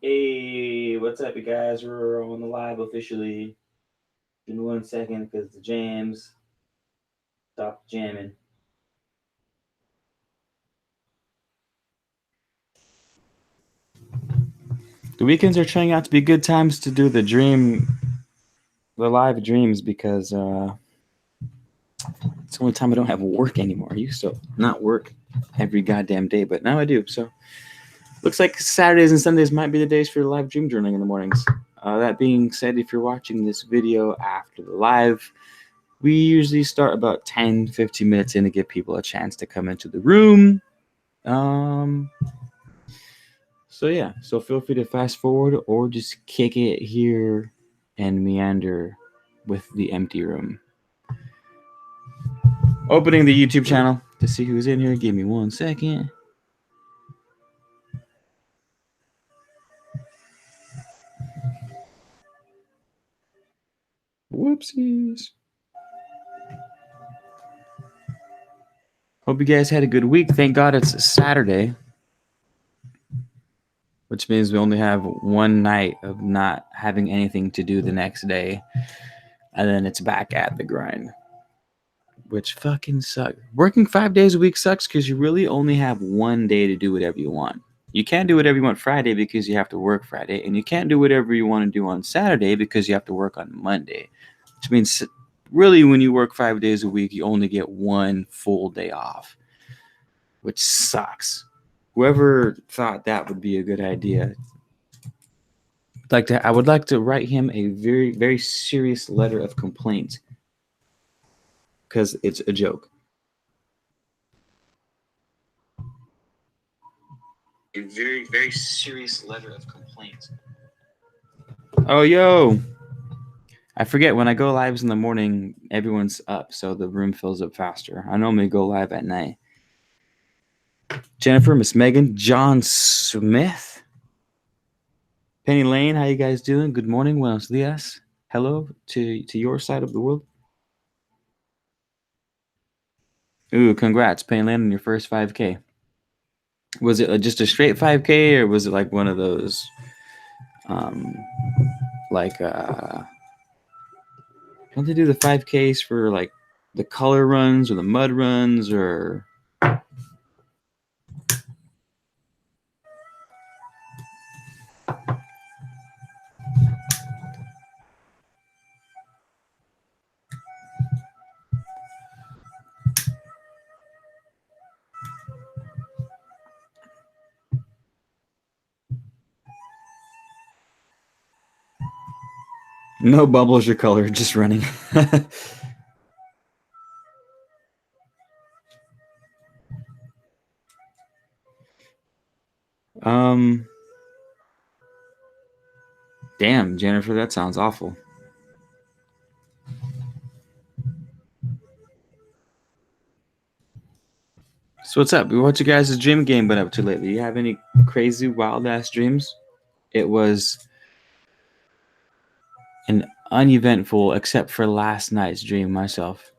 Hey, what's up, you guys? We're on the live officially. Give me 1 second because the jams stopped jamming. The weekends are turning out to be good times to do the live dreams because it's the only time I don't have work anymore. I used to not work every goddamn day, but now I do. So looks like Saturdays and Sundays might be the days for live dream journaling in the mornings. That being said, if you're watching this video after the live, we usually start about 10-15 minutes in to give people a chance to come into the room. So feel free to fast forward or just kick it here and meander with the empty room. Opening the YouTube channel to see who's in here. Give me 1 second. Whoopsies. Hope you guys had a good week. Thank God it's Saturday, which means we only have one night of not having anything to do the next day, and then it's back at the grind, which fucking sucks. Working 5 days a week sucks because you really only have one day to do whatever you want. You can't do whatever you want Friday because you have to work Friday, and you can't do whatever you want to do on Saturday because you have to work on Monday, which means really when you work 5 days a week, you only get one full day off, which sucks. Whoever thought that would be a good idea, I would like to write him a very, very serious letter of complaint because it's a joke. A very, very serious letter of complaint. Oh, yo. I forget when I go lives in the morning, everyone's up, so the room fills up faster. I normally go live at night. Jennifer, Miss Megan, John Smith, Penny Lane, how you guys doing? Good morning, buenos dias. Hello to your side of the world. Ooh, congrats, Penny Lane, on your first 5K. Was it just a straight 5K, or was it like one of those, like, don't they do the 5Ks for like the color runs or the mud runs or? No bubbles or color, just running. Damn, Jennifer, that sounds awful. So what's up? What's your guys' dream game been up to lately? You have any crazy wild ass dreams? It was an uneventful, except for last night's dream myself.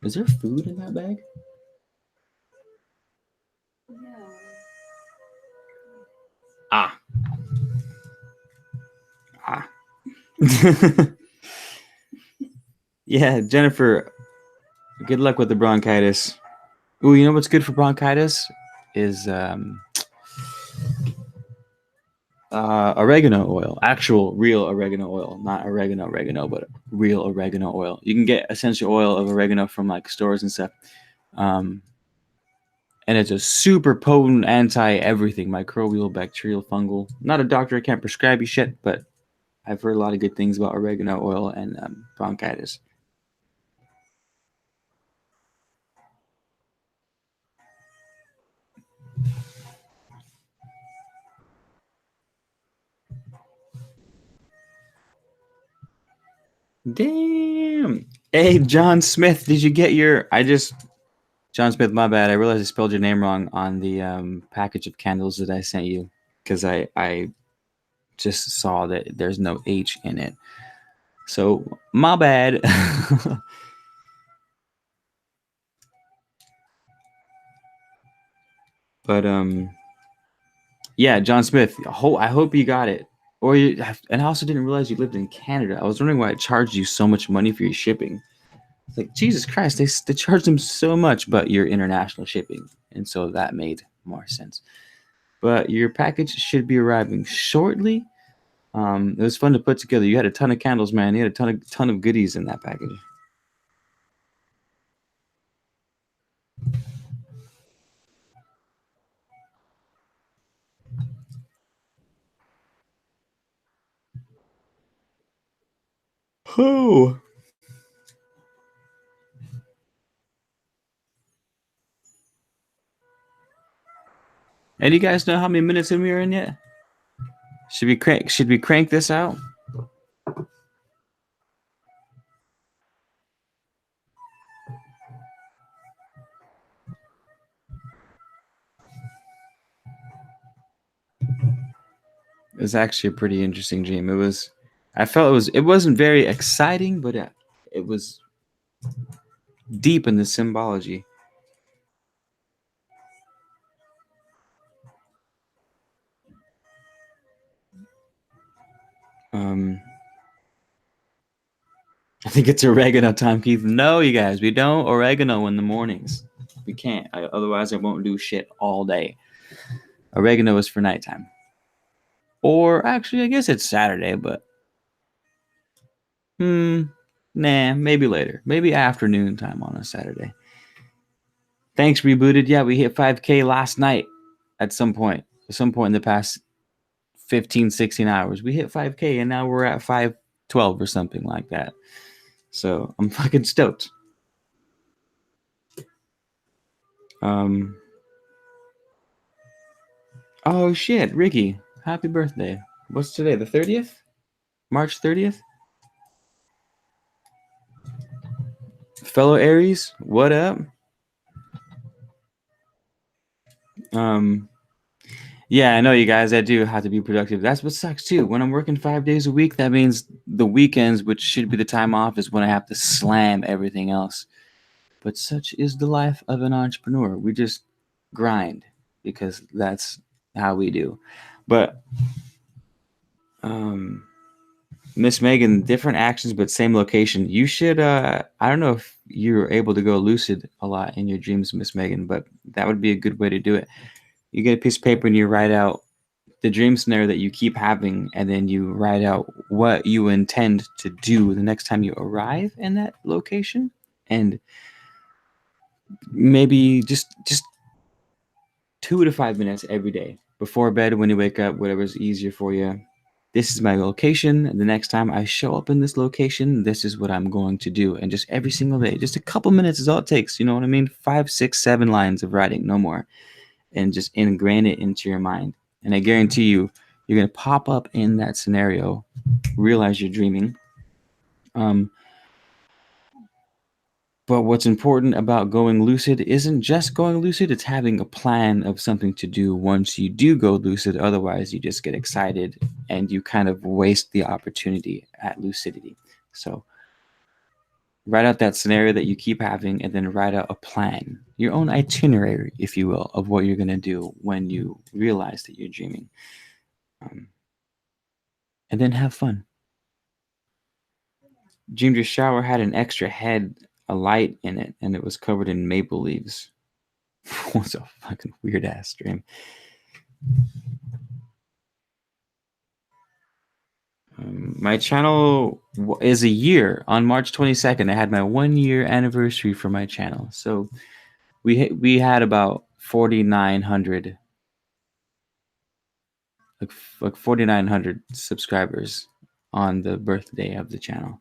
Is there food in that bag? No. Ah. Yeah, Jennifer, good luck with the bronchitis. Ooh, you know what's good for bronchitis? Is oregano oil. Actual, real oregano oil. Not oregano, but real oregano oil. You can get essential oil of oregano from like stores and stuff. And it's a super potent anti-everything. Microbial, bacterial, fungal. Not a doctor, I can't prescribe you shit, but I've heard a lot of good things about oregano oil and bronchitis. Damn. Hey, John Smith, did you get your... John Smith, my bad. I realized I spelled your name wrong on the package of candles that I sent you because I just saw that there's no H in it. So, my bad. But, Yeah, John Smith. I hope you got it. Or you, and I also didn't realize you lived in Canada. I was wondering why it charged you so much money for your shipping. It's like, Jesus Christ, they charge them so much, but you're international shipping, and so that made more sense. But your package should be arriving shortly. It was fun to put together. You had a ton of candles, man. You had a ton of goodies in that package. Oh. And you guys know how many minutes in we are in yet? Should we crank this out? It was actually a pretty interesting dream. I felt it wasn't very exciting, but it was deep in the symbology. Um, I think it's oregano time, Keith. No, you guys, we don't oregano in the mornings. We can't. Otherwise, I won't do shit all day. Oregano is for nighttime. Or actually, I guess it's Saturday, but nah, maybe later. Maybe afternoon time on a Saturday. Thanks, Rebooted. Yeah, we hit 5K last night at some point. At some point in the past 15, 16 hours. We hit 5K and now we're at 512 or something like that. So I'm fucking stoked. Um, oh shit, Ricky, happy birthday. What's today? The 30th? March 30th? Fellow Aries, what up? Um, yeah, I know you guys. I do have to be productive. That's what sucks too. When I'm working 5 days a week, that means the weekends, which should be the time off, is when I have to slam everything else. But such is the life of an entrepreneur. We just grind because that's how we do. But Miss Megan, different actions but same location. You should I don't know if you're able to go lucid a lot in your dreams, Miss Megan, but that would be a good way to do it. You get a piece of paper and you write out the dream scenario that you keep having, and then you write out what you intend to do the next time you arrive in that location. And maybe just 2 to 5 minutes every day before bed, when you wake up, whatever's easier for you. This is my location. The next time I show up in this location, this is what I'm going to do. And just every single day, just a couple minutes is all it takes. You know what I mean? 5, 6, 7 lines of writing, no more. And just ingrain it into your mind. And I guarantee you, you're going to pop up in that scenario, realize you're dreaming. But what's important about going lucid isn't just going lucid, it's having a plan of something to do once you do go lucid. Otherwise, you just get excited and you kind of waste the opportunity at lucidity. So, write out that scenario that you keep having and then write out a plan, your own itinerary, if you will, of what you're going to do when you realize that you're dreaming. And then have fun. Dreamed your shower had an extra head, a light in it, and it was covered in maple leaves. What's a fucking weird ass dream. My channel is a year. On March 22nd, I had my 1 year anniversary for my channel. So we had about 4,900, like 4,900 subscribers on the birthday of the channel.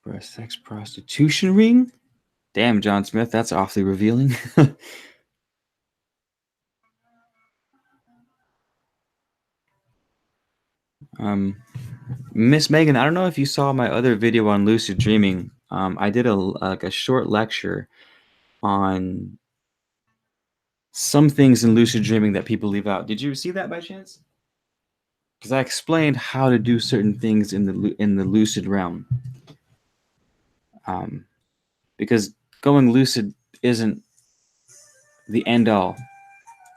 For a sex prostitution ring? Damn, John Smith, that's awfully revealing. Miss Megan, I don't know if you saw my other video on lucid dreaming. I did a short lecture on some things in lucid dreaming that people leave out. Did you see that by chance? Because I explained how to do certain things in the lucid realm. Because going lucid isn't the end all.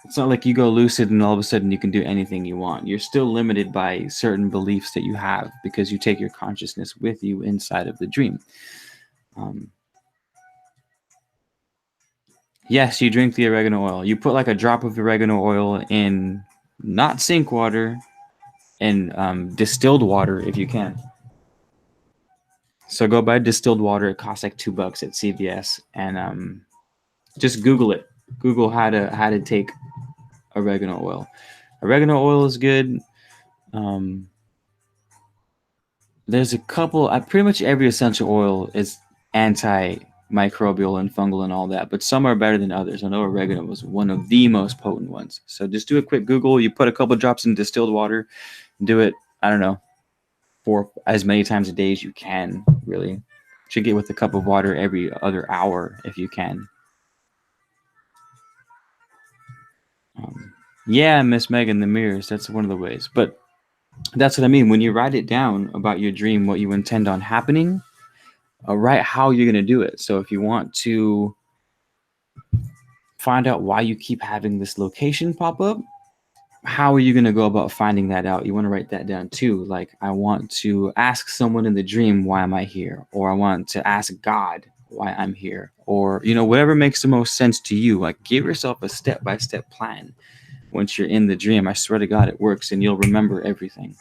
It's not like you go lucid and all of a sudden you can do anything you want. You're still limited by certain beliefs that you have because you take your consciousness with you inside of the dream. Yes, you drink the oregano oil. You put like a drop of oregano oil in not sink water, and distilled water if you can. So go buy distilled water. It costs like $2 at CVS, and just Google it. Google how to take oregano oil. Oregano oil is good. There's a couple. Pretty much every essential oil is antimicrobial and fungal and all that, but some are better than others. I know oregano was one of the most potent ones. So just do a quick Google. You put a couple drops in distilled water. Do it. I don't know, for as many times a day as you can. Really, should get with a cup of water every other hour if you can. Yeah, Miss Megan, the mirrors. That's one of the ways. But that's what I mean. When you write it down about your dream, what you intend on happening, write how you're going to do it. So if you want to find out why you keep having this location pop up, how are you going to go about finding that out? You want to write that down too. Like, I want to ask someone in the dream, why am I here? Or I want to ask God why I'm here. Or, whatever makes the most sense to you. Like, give yourself a step-by-step plan. Once you're in the dream, I swear to God, it works and you'll remember everything.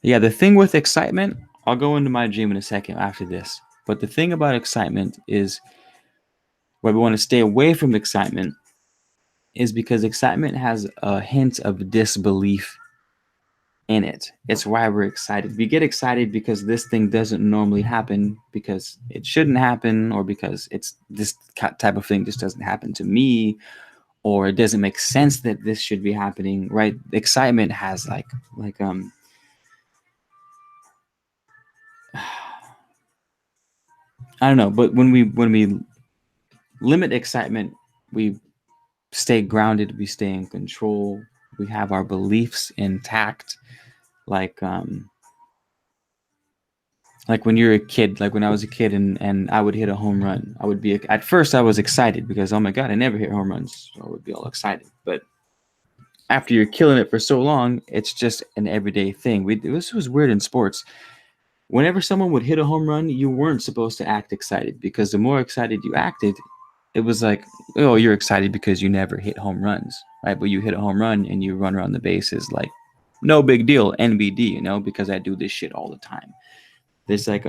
Yeah, the thing with excitement, I'll go into my dream in a second after this. But the thing about excitement is, why we want to stay away from excitement is because excitement has a hint of disbelief in it. It's why we're excited. We get excited because this thing doesn't normally happen, because it shouldn't happen, or because it's this type of thing just doesn't happen to me, or it doesn't make sense that this should be happening, right? Excitement has like I don't know, but when we limit excitement, we stay grounded, we stay in control, we have our beliefs intact. Like when you're a kid, like when I was a kid and I would hit a home run, at first I was excited because, oh my God, I never hit home runs. So I would be all excited. But after you're killing it for so long, it's just an everyday thing. This was weird in sports. Whenever someone would hit a home run, you weren't supposed to act excited, because the more excited you acted, it was like, oh, you're excited because you never hit home runs, right? But you hit a home run and you run around the bases, like, no big deal, NBD, because I do this shit all the time. There's like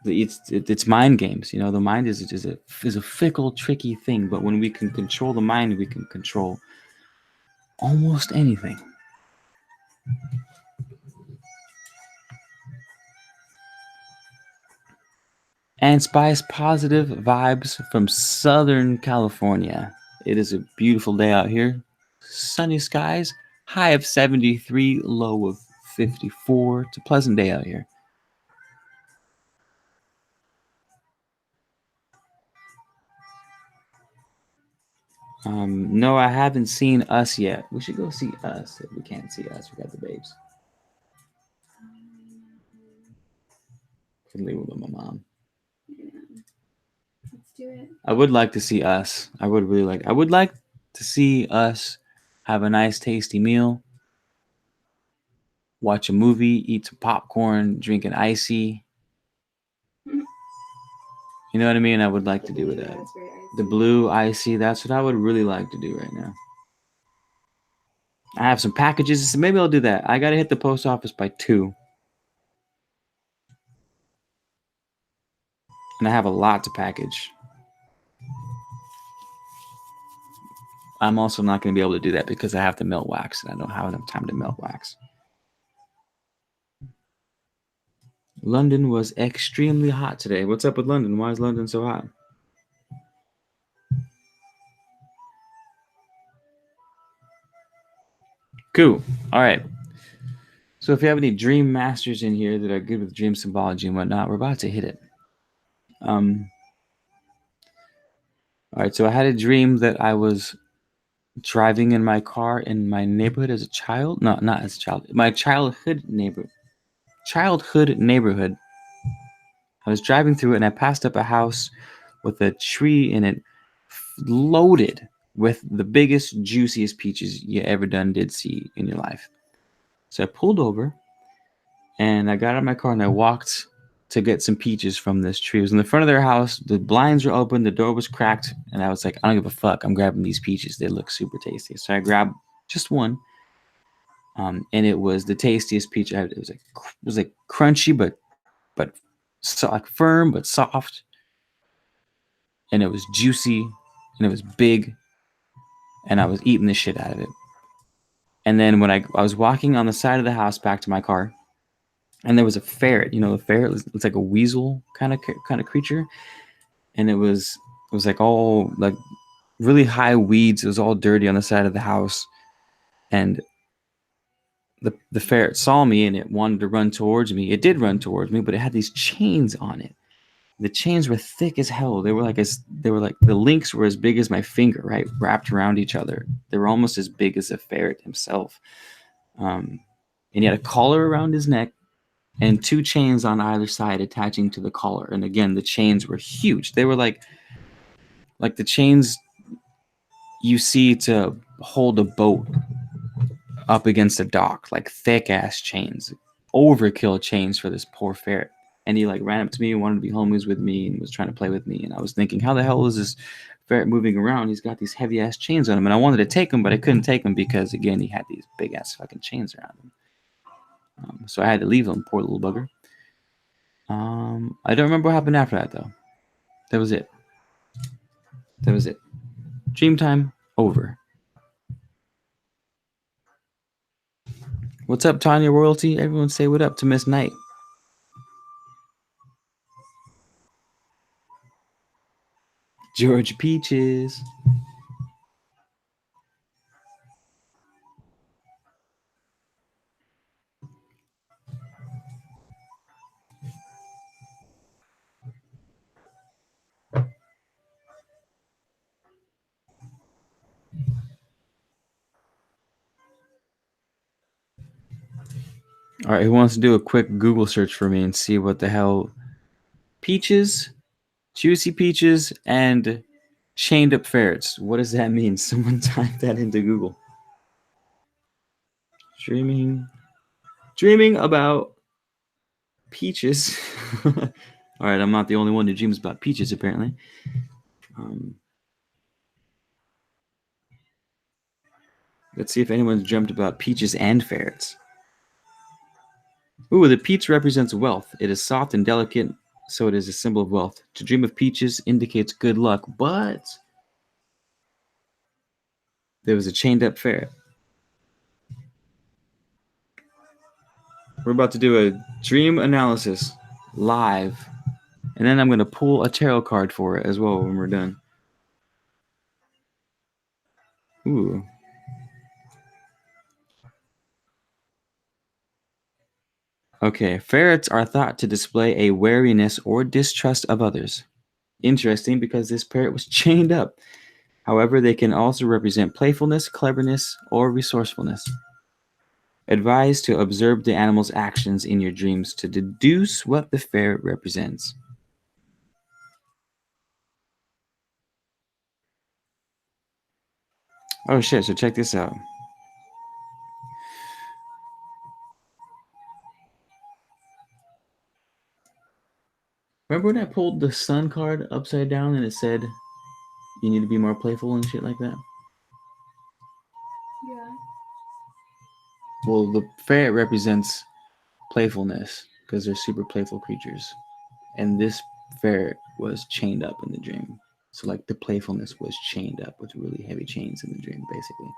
it's mind games, the mind is a fickle, tricky thing, but when we can control the mind, we can control almost anything. And spice positive vibes from Southern California. It is a beautiful day out here. Sunny skies, high of 73, low of 54. It's a pleasant day out here. No, I haven't seen Us yet. We should go see Us. If we can't see Us, we got the babes. Can leave with my mom. Yeah. Let's do it. I would like to see Us. I would like to see Us have a nice, tasty meal, watch a movie, eat some popcorn, drink an icy. You know what I mean? I would like to do that. The blue icy, that's what I would really like to do right now. I have some packages, so maybe I'll do that. I gotta hit the post office by 2. And I have a lot to package. I'm also not going to be able to do that because I have to melt wax, and I don't have enough time to melt wax. London was extremely hot today. What's up with London? Why is London so hot? Cool. All right. So if you have any dream masters in here that are good with dream symbology and whatnot, we're about to hit it. All All right, so I had a dream that I was driving in my car in my neighborhood as a child. No, not as a child. My childhood neighborhood. I was driving through it and I passed up a house with a tree in it loaded with the biggest, juiciest peaches you ever did see in your life. So I pulled over and I got out of my car and I walked to get some peaches from this tree. It was in the front of their house. The blinds were open. The door was cracked. And I was like, I don't give a fuck. I'm grabbing these peaches. They look super tasty. So I grabbed just one. And it was the tastiest peach. It was like crunchy, but so like firm, but soft. And it was juicy. And it was big. And I was eating the shit out of it. And then when I was walking on the side of the house back to my car, and there was a ferret. The ferret it's like a weasel kind of creature, and it was like all like really high weeds. It was all dirty on the side of the house, and the ferret saw me and it wanted to run towards me. It did run towards me, but it had these chains on it. The chains were thick as hell. They were like the links were as big as my finger, right, wrapped around each other. They were almost as big as a ferret himself. And he had a collar around his neck and two chains on either side attaching to the collar. And again, the chains were huge. They were like the chains you see to hold a boat up against a dock, like thick ass chains, overkill chains for this poor ferret. And he like ran up to me and wanted to be homies with me and was trying to play with me. And I was thinking, how the hell is this ferret moving around? He's got these heavy ass chains on him. And I wanted to take him, but I couldn't take him because again, he had these big ass fucking chains around him. So I had to leave him, poor little bugger. I don't remember what happened after that though. That was it. Dream time over. What's up, Tanya Royalty? Everyone say what up to Miss Knight. George Peaches. All right, who wants to do a quick Google search for me and see what the hell peaches, juicy peaches, and chained up ferrets? What does that mean? Someone type that into Google. Dreaming about peaches. All right, I'm not the only one who dreams about peaches, apparently. Let's see if anyone's dreamt about peaches and ferrets. Ooh, the peach represents wealth. It is soft and delicate, so it is a symbol of wealth. To dream of peaches indicates good luck, but there was a chained up ferret. We're about to do a dream analysis live, and then I'm going to pull a tarot card for it as well when we're done. Ooh. Okay, ferrets are thought to display a wariness or distrust of others. Interesting, because this parrot was chained up. However, they can also represent playfulness, cleverness, or resourcefulness. Advise to observe the animal's actions in your dreams to deduce what the ferret represents. Oh shit, so check this out. Remember when I pulled the sun card upside down and it said you need to be more playful and shit like that? Yeah. Well, the ferret represents playfulness because they're super playful creatures. And this ferret was chained up in the dream. So like the playfulness was chained up with really heavy chains in the dream, basically.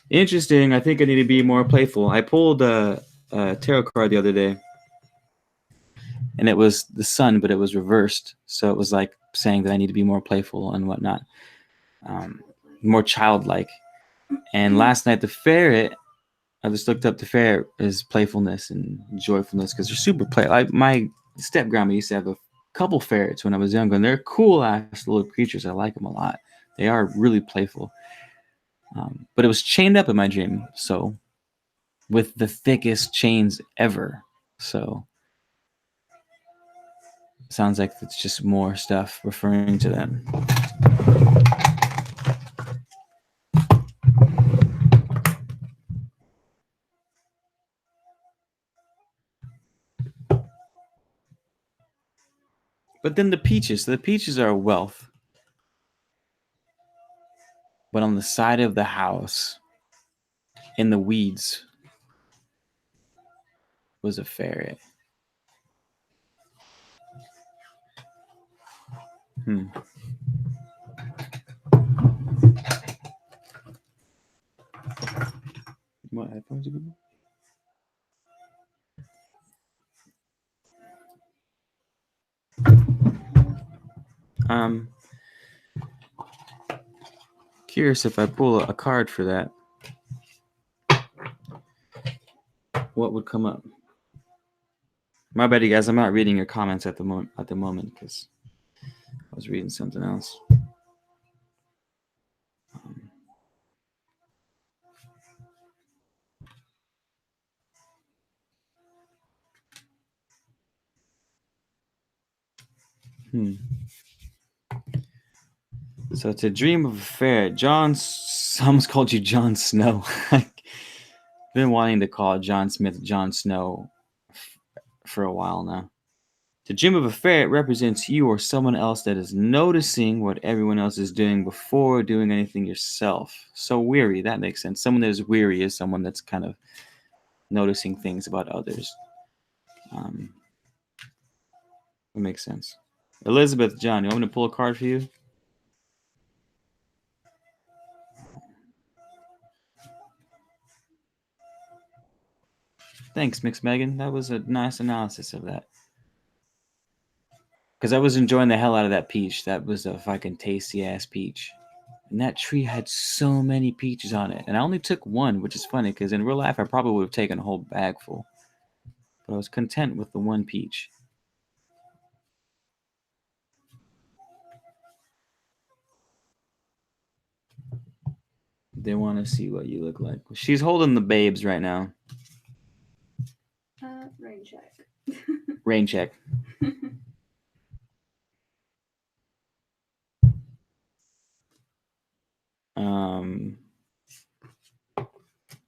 Interesting. I think I need to be more playful. I pulled a tarot card the other day. And it was the sun, but it was reversed. So it was like saying that I need to be more playful and whatnot. More childlike. And last night, the ferret, I just looked up the ferret as playfulness and joyfulness because they're super play. My step grandma used to have a couple ferrets when I was younger, and they're cool ass little creatures. I like them a lot. They are really playful. But it was chained up in my dream, so with the thickest chains ever. So sounds like it's just more stuff referring to them. But then the peaches are wealth. But on the side of the house, in the weeds, was a ferret. What headphones are good? Curious if I pull a card for that, what would come up? My bad, you guys. I'm not reading your comments at the moment because I was reading something else. So it's a dream of a ferret. Someone's called you Jon Snow. I've been wanting to call John Smith Jon Snow for a while now. The dream of a ferret represents you or someone else that is noticing what everyone else is doing before doing anything yourself. So weary, that makes sense. Someone that is weary is someone that's kind of noticing things about others. That makes sense. Elizabeth, John, you want me to pull a card for you? Thanks, Mix Megan. That was a nice analysis of that. Because I was enjoying the hell out of that peach. That was a fucking tasty ass peach. And that tree had so many peaches on it. And I only took one, which is funny because in real life I probably would have taken a whole bag full. But I was content with the one peach. They want to see what you look like. She's holding the babes right now. Rain check. Rain check.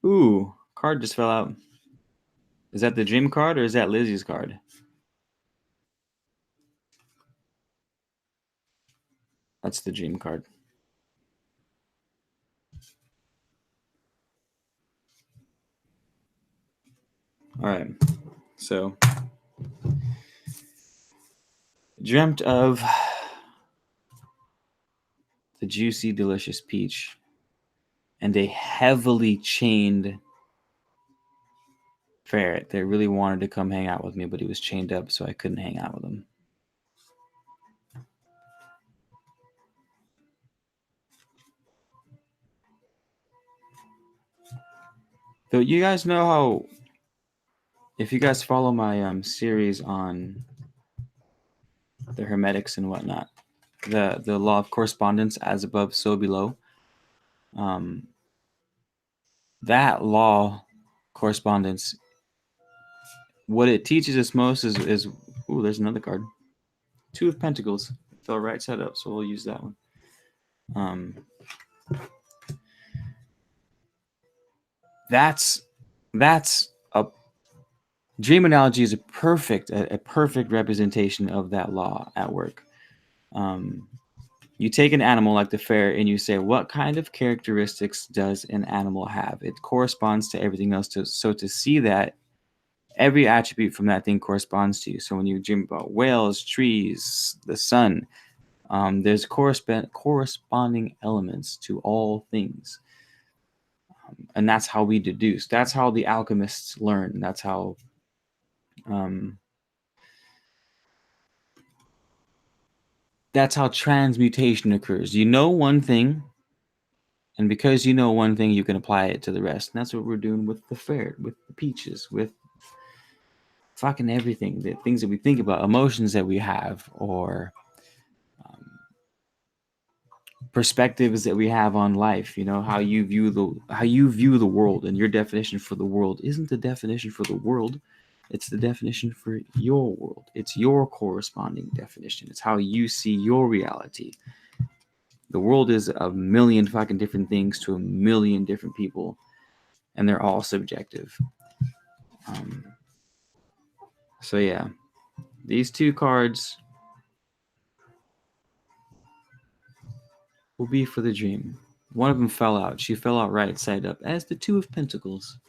Ooh, card just fell out. Is that the dream card or is that Lizzie's card? That's the dream card. All right. So, dreamt of the juicy, delicious peach and a heavily chained ferret that really wanted to come hang out with me, but he was chained up, so I couldn't hang out with him. So you guys know how, if you guys follow my series on the hermetics and whatnot, the law of correspondence, as above, so below, that law correspondence, what it teaches us most is ooh, there's another card. Two of Pentacles. It fell right side up, so we'll use that one. That's a dream analogy is a perfect representation of that law at work. You take an animal like the ferret and you say, what kind of characteristics does an animal have? It corresponds to everything else. So to see that, every attribute from that thing corresponds to you. So when you dream about whales, trees, the sun, there's corresponding elements to all things. And that's how we deduce. That's how the alchemists learn. That's how transmutation occurs. You know one thing, and because you know one thing, you can apply it to the rest. And that's what we're doing with the ferret, with the peaches, with fucking everything, the things that we think about, emotions that we have, or perspectives that we have on life. You know, how you view the world, and your definition for the world isn't the definition for the world. It's the definition for your world. It's your corresponding definition. It's how you see your reality. The world is a million fucking different things to a million different people, and they're all subjective. So yeah, these two cards will be for the dream. One of them fell out. She fell out right side up as the Two of Pentacles.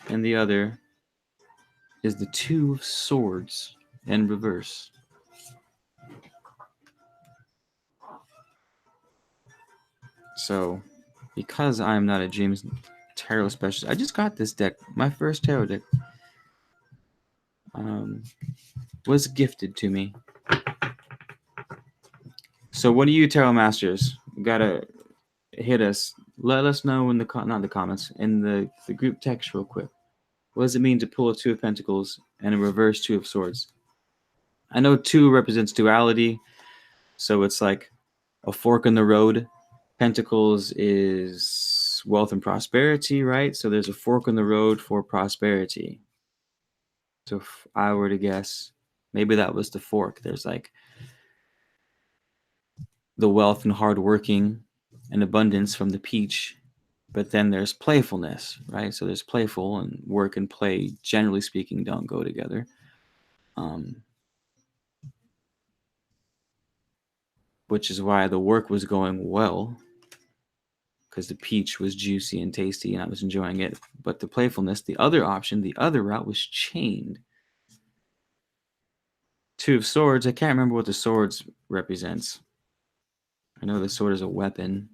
And the other is the Two of Swords in reverse. So, because I'm not a James tarot specialist, I just got this deck. My first tarot deck was gifted to me. So, what do you tarot masters? You gotta hit us. Let us know in the not the comments, in the group text real quick. What does it mean to pull a Two of Pentacles and a reverse Two of Swords? I know two represents duality, so it's like a fork in the road. Pentacles is wealth and prosperity, right? So there's a fork in the road for prosperity. So if I were to guess, maybe that was the fork. There's like the wealth and hard working and abundance from the peach, but then there's playfulness, right? So there's playful, and work and play, generally speaking, don't go together. Which is why the work was going well, because the peach was juicy and tasty and I was enjoying it. But the playfulness, the other option, the other route was chained. Two of Swords, I can't remember what the swords represents. I know the sword is a weapon.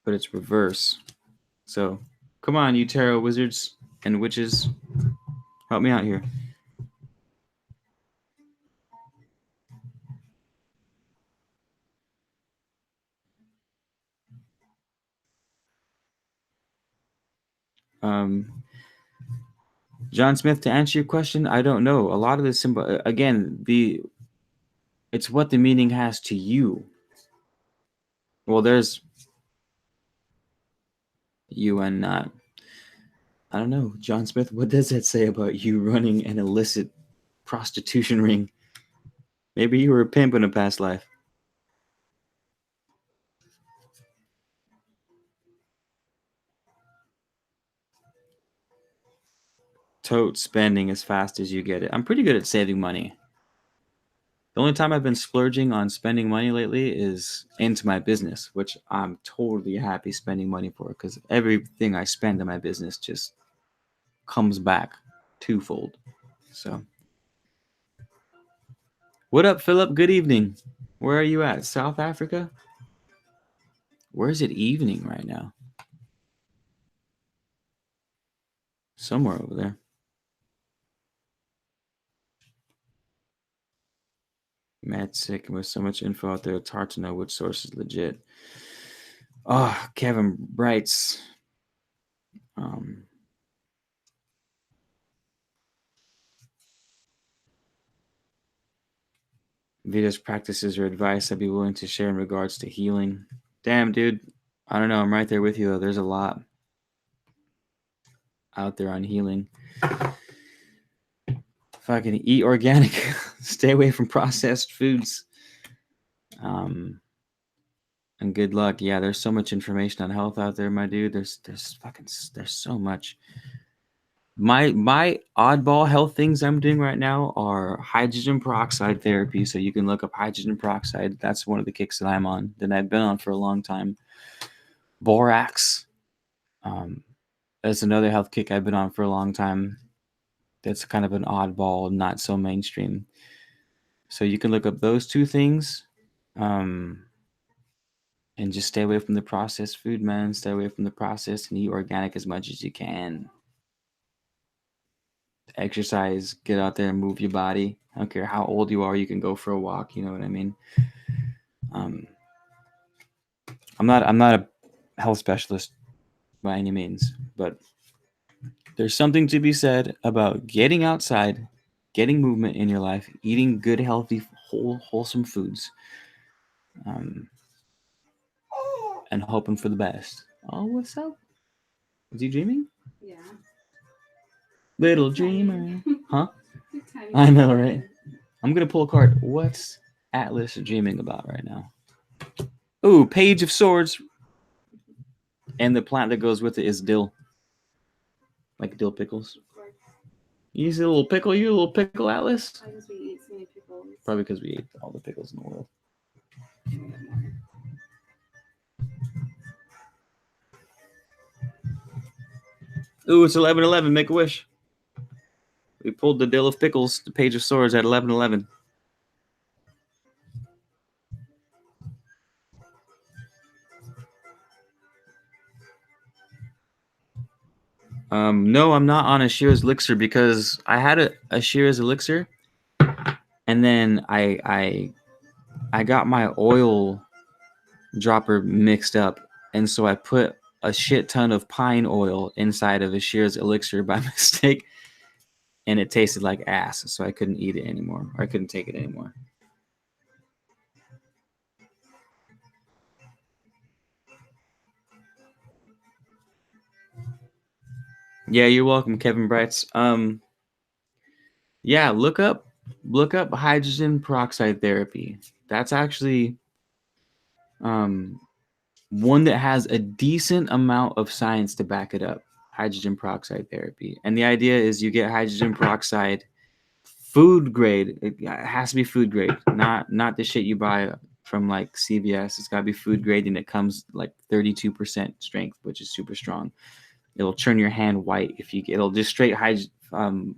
But it's reverse. So come on, you tarot wizards and witches. Help me out here. John Smith, to answer your question, I don't know. A lot of the symbol, again, it's what the meaning has to you. Well, there's you and not. I don't know, John Smith. What does that say about you running an illicit prostitution ring? Maybe you were a pimp in a past life. Tote spending as fast as you get it. I'm pretty good at saving money. The only time I've been splurging on spending money lately is into my business, which I'm totally happy spending money for, because everything I spend in my business just comes back twofold. So, what up, Philip? Good evening. Where are you at? South Africa? Where is it evening right now? Somewhere over there. Mad sick, and with so much info out there, it's hard to know which source is legit. Oh, Kevin writes. Veda's practices or advice I'd be willing to share in regards to healing. Damn, dude. I don't know. I'm right there with you, though. There's a lot out there on healing. Fucking eat organic. Stay away from processed foods. And good luck. Yeah, there's so much information on health out there, my dude. There's so much. My oddball health things I'm doing right now are hydrogen peroxide therapy. So you can look up hydrogen peroxide. That's one of the kicks that I'm on, that I've been on for a long time. Borax. That's another health kick I've been on for a long time. That's kind of an oddball, not so mainstream. So you can look up those two things. And just stay away from the processed food, man. Stay away from the processed and eat organic as much as you can. Exercise, get out there and move your body. I don't care how old you are, you can go for a walk. You know what I mean? I'm not a health specialist by any means, but there's something to be said about getting outside, getting movement in your life, eating good, healthy, wholesome foods, and hoping for the best. Oh, what's up? Is he dreaming? Yeah. Little Tiny. dreamer. Huh? Tiny. I know, right? I'm going to pull a card. What's Atlas dreaming about right now? Ooh, Page of Swords. And the plant that goes with it is dill. Like dill pickles. Of course. You see a little pickle? You a little pickle, Atlas? Why does we eat so many pickles? Probably because we ate all the pickles in the world. Ooh, it's 11:11. Make a wish. We pulled the dill of pickles, the Page of Swords at 11:11. No, I'm not on a Shira's elixir because I had a Shira's elixir, and then I got my oil dropper mixed up, and so I put a shit ton of pine oil inside of a Shira's elixir by mistake, and it tasted like ass, so I couldn't eat it anymore, or I couldn't take it anymore. Yeah, you're welcome, Kevin Brights. Yeah, look up hydrogen peroxide therapy. That's actually one that has a decent amount of science to back it up. Hydrogen peroxide therapy, and the idea is you get hydrogen peroxide, food grade. It has to be food grade, not the shit you buy from like CVS. It's gotta be food grade, and it comes like 32% strength, which is super strong. It'll turn your hand white if you get. It'll just straight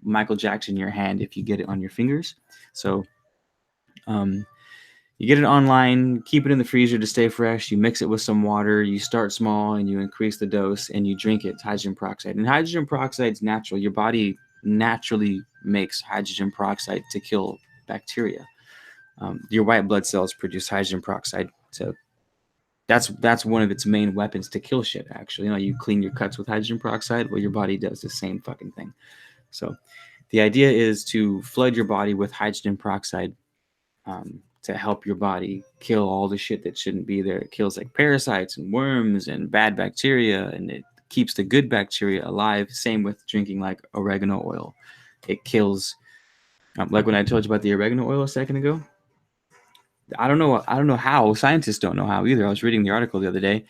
Michael Jackson your hand if you get it on your fingers. So, you get it online, keep it in the freezer to stay fresh. You mix it with some water. You start small and you increase the dose, and you drink it. It's hydrogen peroxide, and hydrogen peroxide is natural. Your body naturally makes hydrogen peroxide to kill bacteria. Your white blood cells produce hydrogen peroxide to. That's one of its main weapons to kill shit. Actually, you clean your cuts with hydrogen peroxide. Well, your body does the same fucking thing. So, the idea is to flood your body with hydrogen peroxide to help your body kill all the shit that shouldn't be there. It kills like parasites and worms and bad bacteria, and it keeps the good bacteria alive. Same with drinking like oregano oil. It kills, like when I told you about the oregano oil a second ago. I don't know how. Scientists don't know how either. I was reading the article the other day.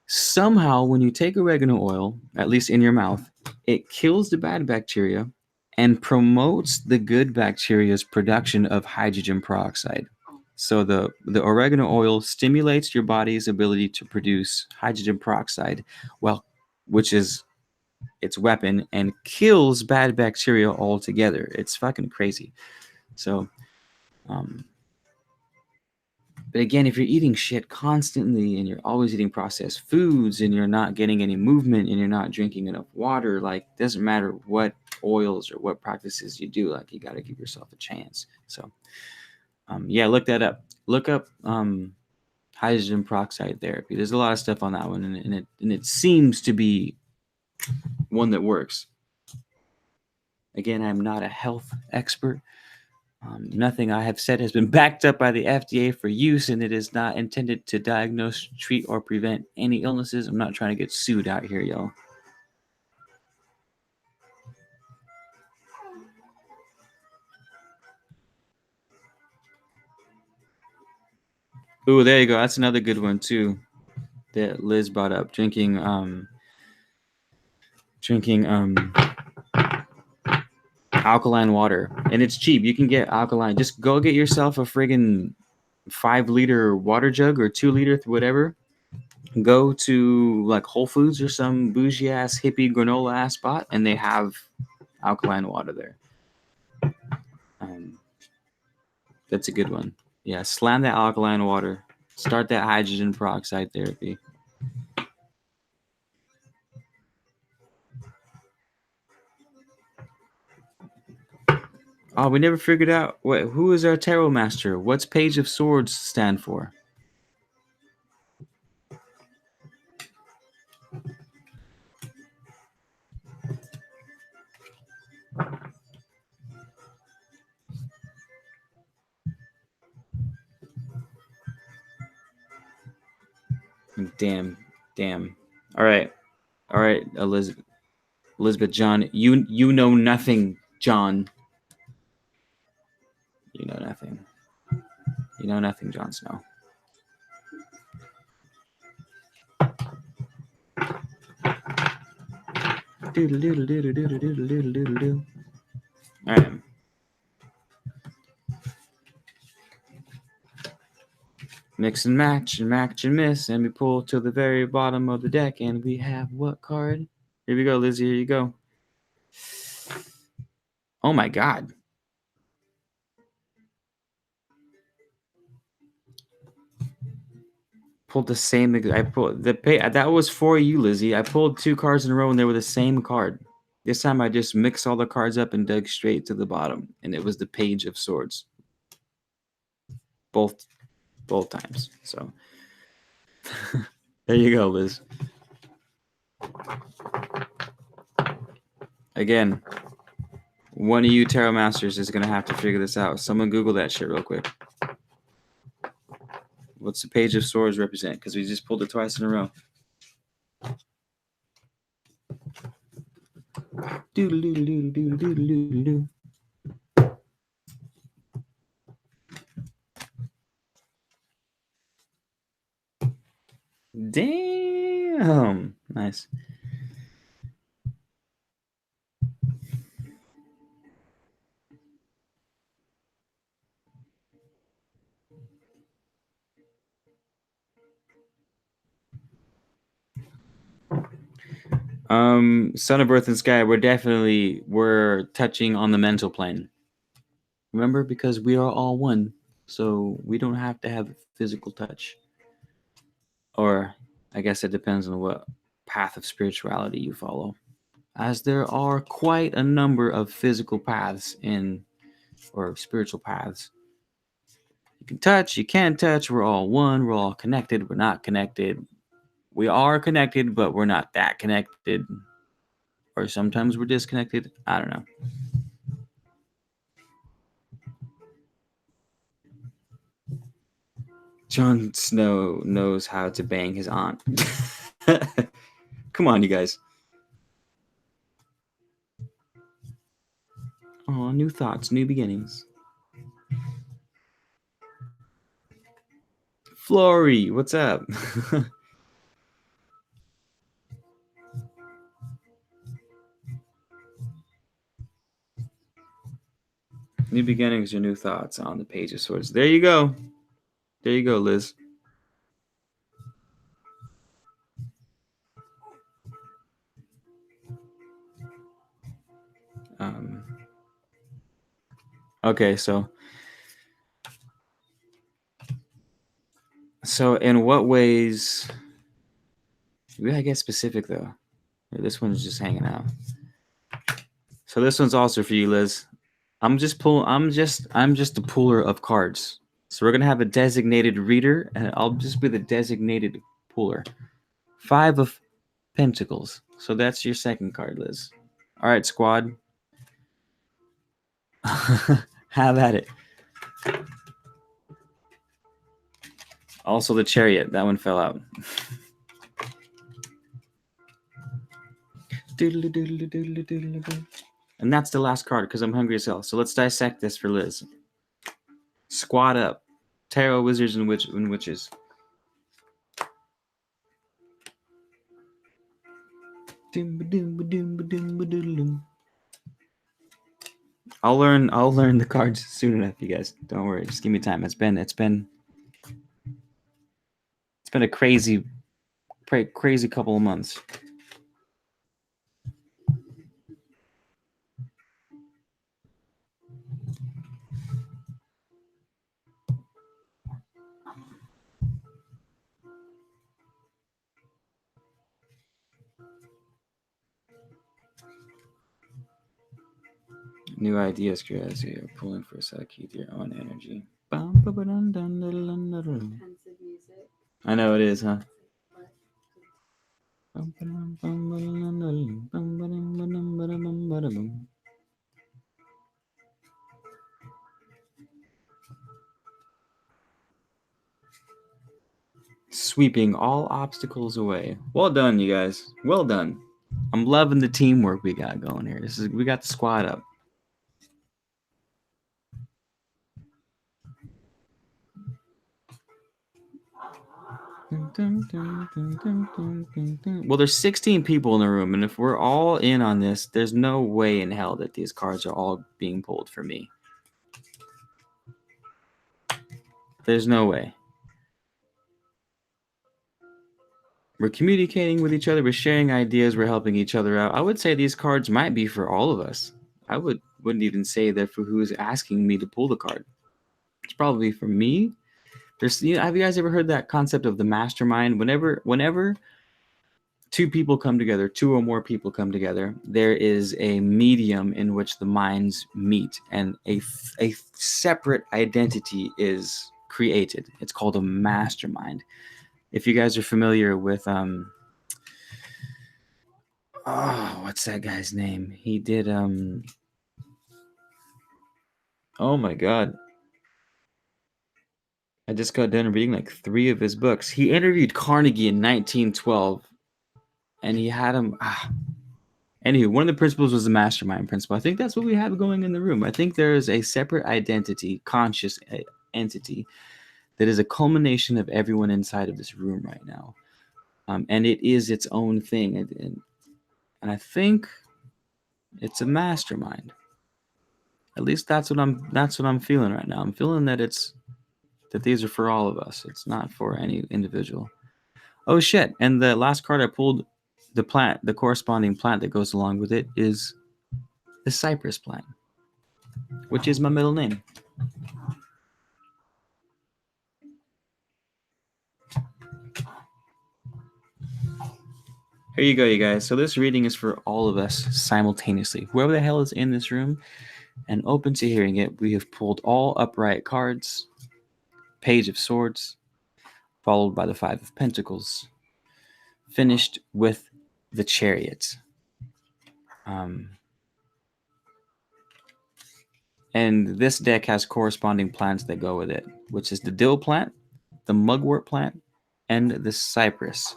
Somehow, when you take oregano oil, at least in your mouth, it kills the bad bacteria and promotes the good bacteria's production of hydrogen peroxide. So the oregano oil stimulates your body's ability to produce hydrogen peroxide, which is its weapon, and kills bad bacteria altogether. It's fucking crazy. So, but again, if you're eating shit constantly and you're always eating processed foods and you're not getting any movement and you're not drinking enough water, like, it doesn't matter what oils or what practices you do, like, you got to give yourself a chance. So, yeah, look that up. Look up hydrogen peroxide therapy. There's a lot of stuff on that one, and it seems to be one that works. Again, I'm not a health expert. Nothing I have said has been backed up by the FDA for use, and it is not intended to diagnose, treat, or prevent any illnesses. I'm not trying to get sued out here, y'all. Ooh, there you go. That's another good one too that Liz brought up. Drinking alkaline water, and it's cheap. You can get alkaline. Just go get yourself a friggin' 5-liter water jug or 2-liter, whatever. Go to like Whole Foods or some bougie ass hippie granola ass spot, and they have alkaline water there. That's a good one. Yeah, slam that alkaline water. Start that hydrogen peroxide therapy. Oh, we never figured out who is our tarot master. What's Page of Swords stand for? Damn. All right, Elizabeth John. You know nothing, John. You know nothing. You know nothing, Jon Snow. All right. Mix and match and miss, and we pull to the very bottom of the deck, and we have what card? Here we go, Lizzie. Here you go. Oh my God. Pulled the same. I pulled that was for you, Lizzie. I pulled 2 cards in a row, and they were the same card. This time, I just mixed all the cards up and dug straight to the bottom, and it was the Page of Swords. Both times. So there you go, Liz. Again, one of you tarot masters is gonna have to figure this out. Someone Google that shit real quick. What's the Page of Swords represent? Because we just pulled it twice in a row. Doodle-doodle-doodle-doodle-doodle-doodle. Damn. Nice. Son of Earth and Sky, we're touching on the mental plane. Remember, because we are all one, so we don't have to have physical touch. Or I guess it depends on what path of spirituality you follow, as there are quite a number of physical paths or spiritual paths. You can touch, you can't touch, we're all one, we're all connected, we're not connected. We are connected, but we're not that connected. Or sometimes we're disconnected. I don't know. Jon Snow knows how to bang his aunt. Come on, you guys. Oh, new thoughts, new beginnings. Flory, what's up? New beginnings or new thoughts on the Page of Swords. There you go. There you go, Liz. Okay, so in what ways? We gotta get specific though. This one's just hanging out. So this one's also for you, Liz. I'm just a puller of cards. So we're gonna have a designated reader, and I'll just be the designated puller. 5 of Pentacles. So that's your second card, Liz. All right, squad. Have at it. Also the Chariot. That one fell out. And that's the last card because I'm hungry as hell. So let's dissect this for Liz. Squad up. Tarot Wizards and Witches. I'll learn the cards soon enough, you guys. Don't worry. Just give me time. It's been a crazy couple of months. New ideas, curiosity, you're pulling for a set of keyth, your own energy. I know it is, huh? sweeping all obstacles away. Well done, you guys. Well done. I'm loving the teamwork we got going here. We got the squad up. Well, there's 16 people in the room, and if we're all in on this, there's no way in hell that these cards are all being pulled for me. There's no way. We're communicating with each other. We're sharing ideas. We're helping each other out. I would say these cards might be for all of us. I wouldn't even say they're for who's asking me to pull the card. It's probably for me. Have you guys ever heard that concept of the mastermind? Whenever two people come together, two or more people come together, there is a medium in which the minds meet, and a separate identity is created. It's called a mastermind. If you guys are familiar with what's that guy's name? He did oh my god. I just got done reading like 3 of his books. He interviewed Carnegie in 1912, and he had him Anywho, one of the principles was the mastermind principle. I think that's what we have going in the room. I think there is a separate identity, conscious entity, that is a culmination of everyone inside of this room right now. And it is its own thing. And I think it's a mastermind. At least that's what I'm feeling right now. I'm feeling that these are for all of us. It's not for any individual. Oh shit. And the last card I pulled, the corresponding plant that goes along with it is the cypress plant, which is my middle name. Here you go, you guys. So this reading is for all of us simultaneously. Whoever the hell is in this room and open to hearing it, we have pulled all upright cards, Page of Swords, followed by the Five of Pentacles, finished with the Chariot. And this deck has corresponding plants that go with it, which is the dill plant, the mugwort plant, and the cypress.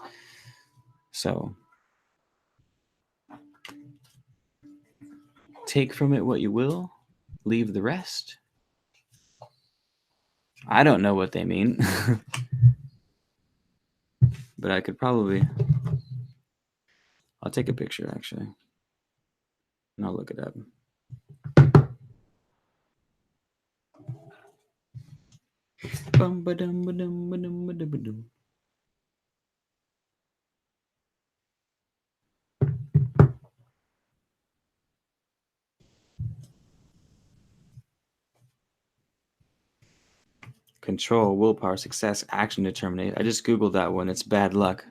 So take from it what you will, leave the rest. I don't know what they mean, but I could probably... I'll take a picture, actually, and I'll look it up. Control, willpower, success, action, determination. I just Googled that one. It's bad luck.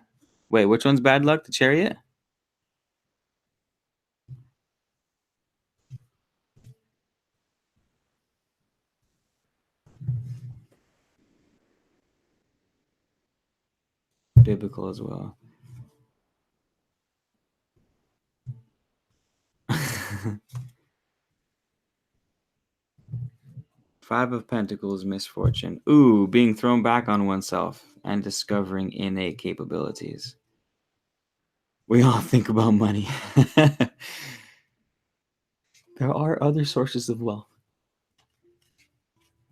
Wait, which one's bad luck? The Chariot? Biblical as well. Five of Pentacles, misfortune. Ooh, being thrown back on oneself and discovering innate capabilities. We all think about money. There are other sources of wealth.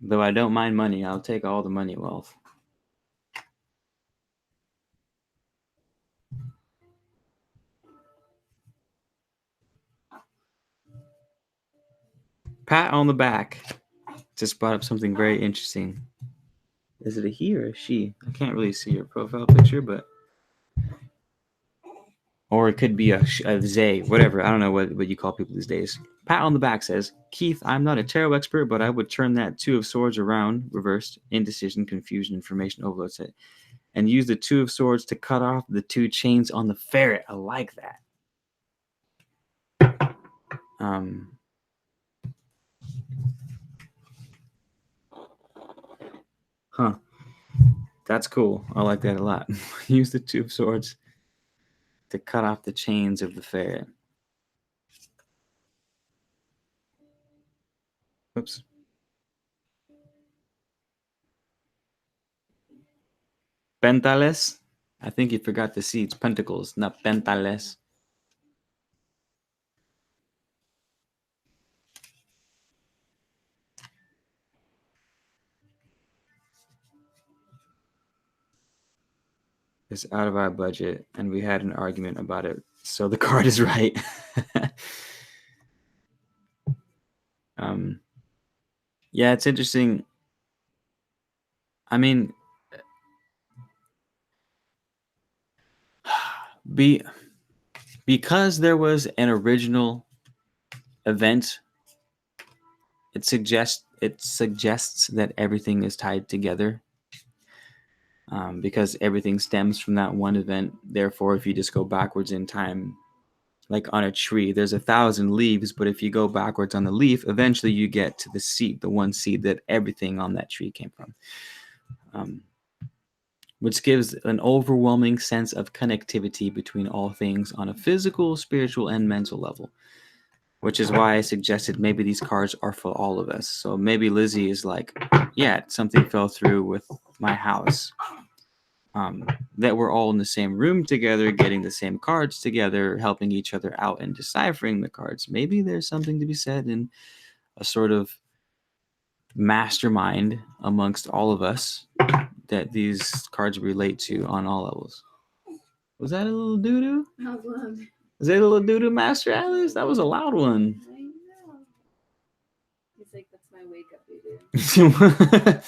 Though I don't mind money, I'll take all the money wealth. Pat on the back just brought up something very interesting. Is it a he or a she? I can't really see your profile picture, but... Or it could be a they, whatever. I don't know what you call people these days. Pat on the back says, Keith, I'm not a tarot expert, but I would turn that Two of Swords around, reversed, indecision, confusion, information overload set, and use the Two of Swords to cut off the 2 chains on the ferret. I like that. Huh. That's cool. I like that a lot. Use the Two of Swords to cut off the chains of the ferret. Oops. Pentales. I think you forgot the C. It's pentacles, not pentales. It's out of our budget, and we had an argument about it. So the card is right. Yeah, it's interesting. I mean, because there was an original event, it suggests that everything is tied together. Because everything stems from that one event. Therefore, if you just go backwards in time, like on a tree, there's 1,000 leaves, but if you go backwards on the leaf, eventually you get to the seed, the one seed that everything on that tree came from. Which gives an overwhelming sense of connectivity between all things on a physical, spiritual, and mental level. Which is why I suggested maybe these cards are for all of us. So maybe Lizzie is like, yeah, something fell through with my house. That we're all in the same room together, getting the same cards together, helping each other out and deciphering the cards. Maybe there's something to be said in a sort of mastermind amongst all of us that these cards relate to on all levels. Was that a little doo-doo? How long? Was that a little doo-doo, Master Alice? That was a loud one. I know. He's like, that's my wake up video.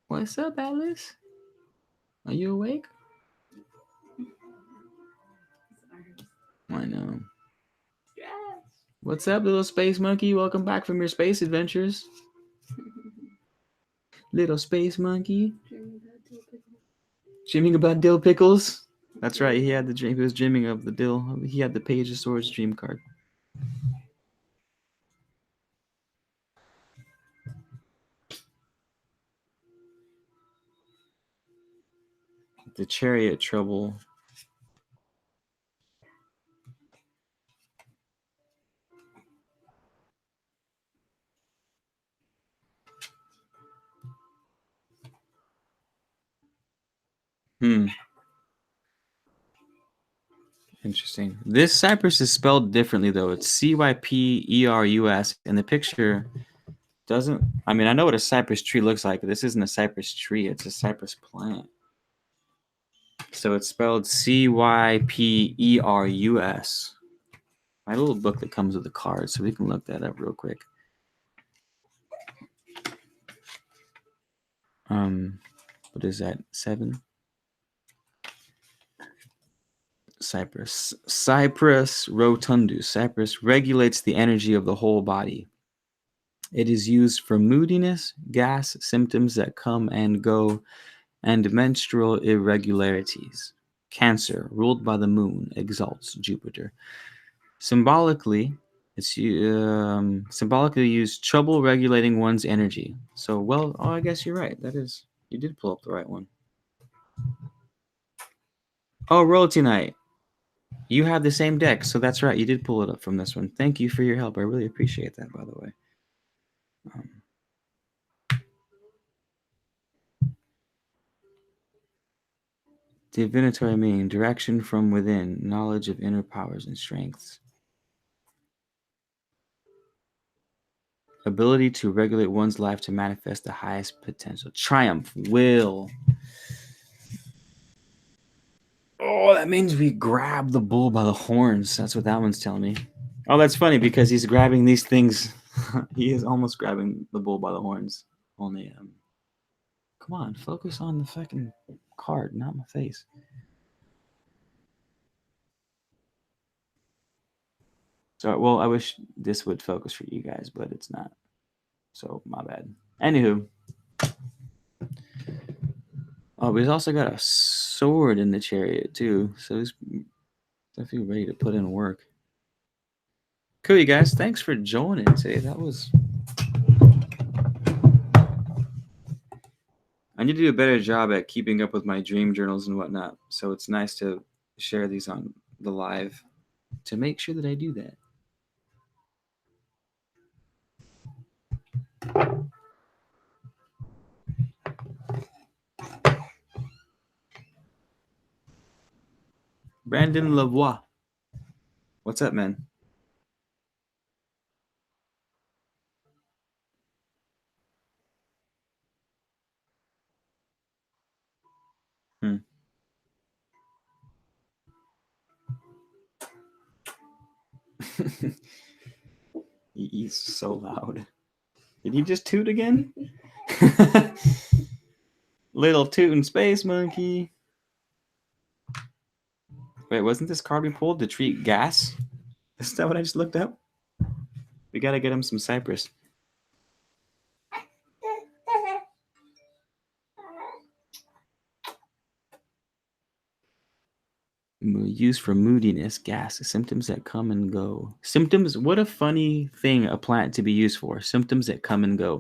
What's up, Alice? Are you awake? I know. Yes. What's up, little space monkey? Welcome back from your space adventures. Little space monkey. Dreaming about dill pickles. That's right. He had the dream. He was dreaming of the dill. He had the Page of Swords dream card. The Chariot trouble. Interesting. This Cypress is spelled differently, though. It's Cyperus, and the picture doesn't. I mean, I know what a cypress tree looks like, but this isn't a cypress tree. It's a cypress plant. So it's spelled Cyperus. My little book that comes with the card, so we can look that up real quick. What is that? 7? Cypress rotundus. Cypress regulates the energy of the whole body. It is used for moodiness, gas, symptoms that come and go, and menstrual irregularities. Cancer, ruled by the moon, exalts Jupiter. Symbolically, it's symbolically used trouble regulating one's energy. So, well, I guess you're right. That is, you did pull up the right one. Oh, Royalty Knight. You have the same deck, so that's right. You did pull it up from this one. Thank you for your help. I really appreciate that, by the way. Divinatory meaning, direction from within, knowledge of inner powers and strengths. Ability to regulate one's life to manifest the highest potential. Triumph, will. Oh, that means we grab the bull by the horns. That's what that one's telling me. Oh, that's funny because he's grabbing these things. He is almost grabbing the bull by the horns. Only, come on, focus on the fucking card, not my face. So, well, I wish this would focus for you guys, but it's not. So, my bad. Anywho. Oh, but he's also got a sword in the chariot, too. So, he's definitely ready to put in work. Cool, you guys. Thanks for joining today. That was... I need to do a better job at keeping up with my dream journals and whatnot. So, it's nice to share these on the live to make sure that I do that. Brandon Lavoie. What's up, man? He's so loud. Did he just toot again? Little tootin' space monkey. Wait, wasn't this card we pulled to treat gas? Is that what I just looked up? We gotta get him some Cypress. Used for moodiness, gas, symptoms that come and go. Symptoms, what a funny thing a plant to be used for. Symptoms that come and go.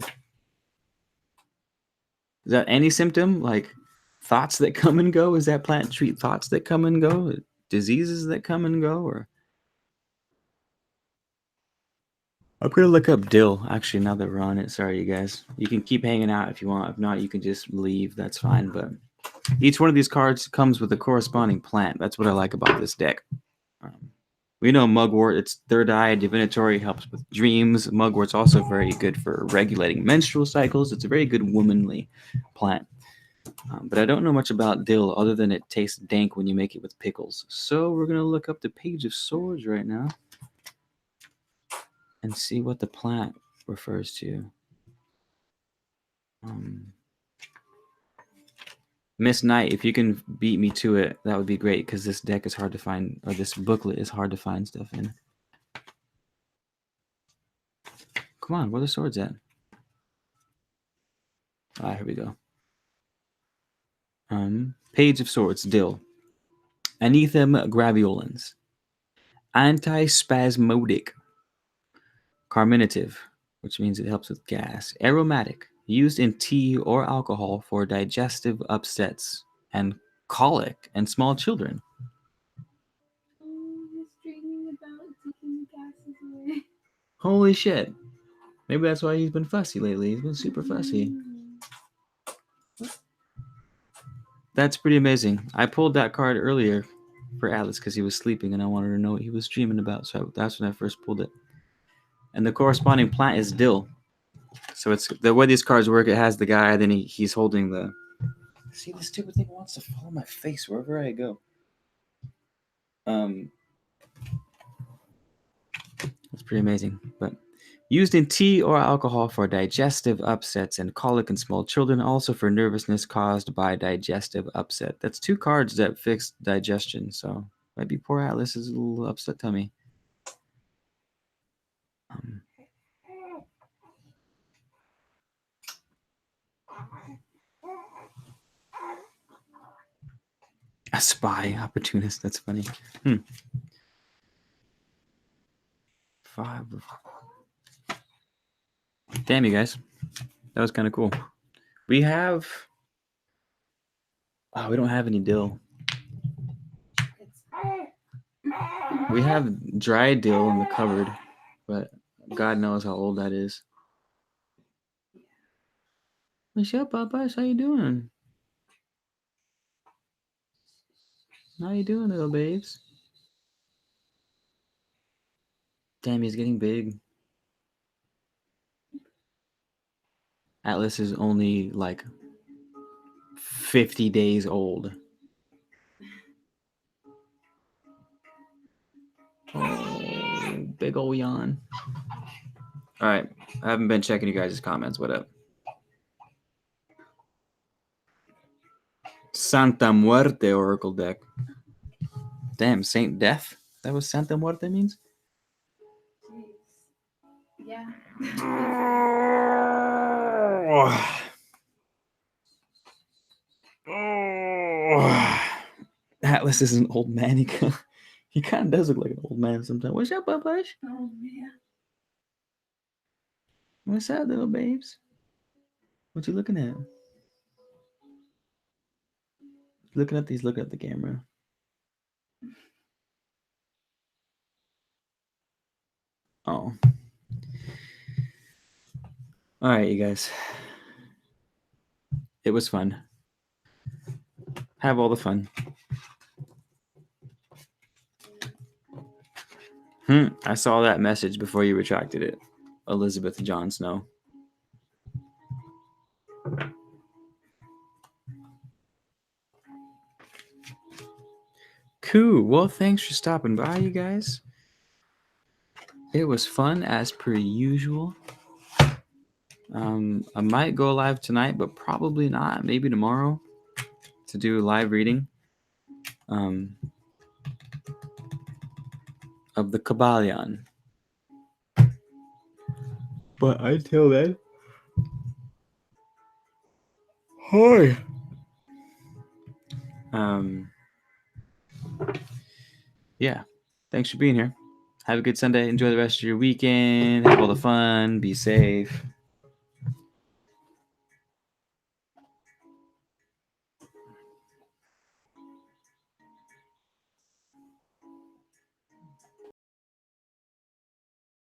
Is that any symptom? Like thoughts that come and go? Is that plant treat thoughts that come and go? Diseases that come and go? Or I'm gonna look up dill, actually, now that we're on it. Sorry, you guys. You can keep hanging out if you want. If not, you can just leave. That's fine. But each one of these cards comes with a corresponding plant. That's what I like about this deck. We know mugwort, it's third eye, divinatory, helps with dreams. Mugwort's also very good for regulating menstrual cycles. It's a very good womanly plant. But I don't know much about dill other than it tastes dank when you make it with pickles. So we're going to look up the Page of Swords right now and see what the plant refers to. Miss Knight, if you can beat me to it, that would be great, because this deck is hard to find, or this booklet is hard to find stuff in. Come on, where are the swords at? Ah, here we go. Page of Swords, dill. Anethum graveolens. Antispasmodic. Carminative, which means it helps with gas. Aromatic, used in tea or alcohol for digestive upsets and colic in small children. Oh, he's dreaming about taking the gases away. Holy shit. Maybe that's why he's been fussy lately. He's been super fussy. That's pretty amazing. I pulled that card earlier for Atlas because he was sleeping and I wanted to know what he was dreaming about. So that's when I first pulled it. And the corresponding plant is dill. So it's the way these cards work. It has the guy, then he's holding the. See, this stupid thing wants to follow my face wherever I go. That's pretty amazing. But used in tea or alcohol for digestive upsets and colic in small children, also for nervousness caused by digestive upset. That's two cards that fix digestion. So maybe poor Atlas is a little upset tummy. A spy, opportunist. That's funny. 5. Damn, you guys. That was kind of cool. We have... Oh, we don't have any dill. We have dry dill in the cupboard, but God knows how old that is. What's up, Popeyes? How you doing? How you doing, little babes? Damn, he's getting big. Atlas is only like 50 days old. Oh, big ol' yawn. All right, I haven't been checking you guys' comments. What up? Santa Muerte Oracle deck. Damn, Saint Death? That was Santa Muerte means? Jeez. Yeah. Atlas is an old man. He kind of does look like an old man sometimes. What's up, Popeyes? Oh man. What's up, little babes? What you looking at? Looking at these. Looking at the camera. Oh. All right, you guys. It was fun. Have all the fun. I saw that message before you retracted it. Elizabeth Jon Snow. Cool. Well, thanks for stopping by, you guys. It was fun as per usual. I might go live tonight, but probably not. Maybe tomorrow to do live reading of the Kabbalion. But until then, hi. Yeah. Thanks for being here. Have a good Sunday. Enjoy the rest of your weekend. Have all the fun. Be safe.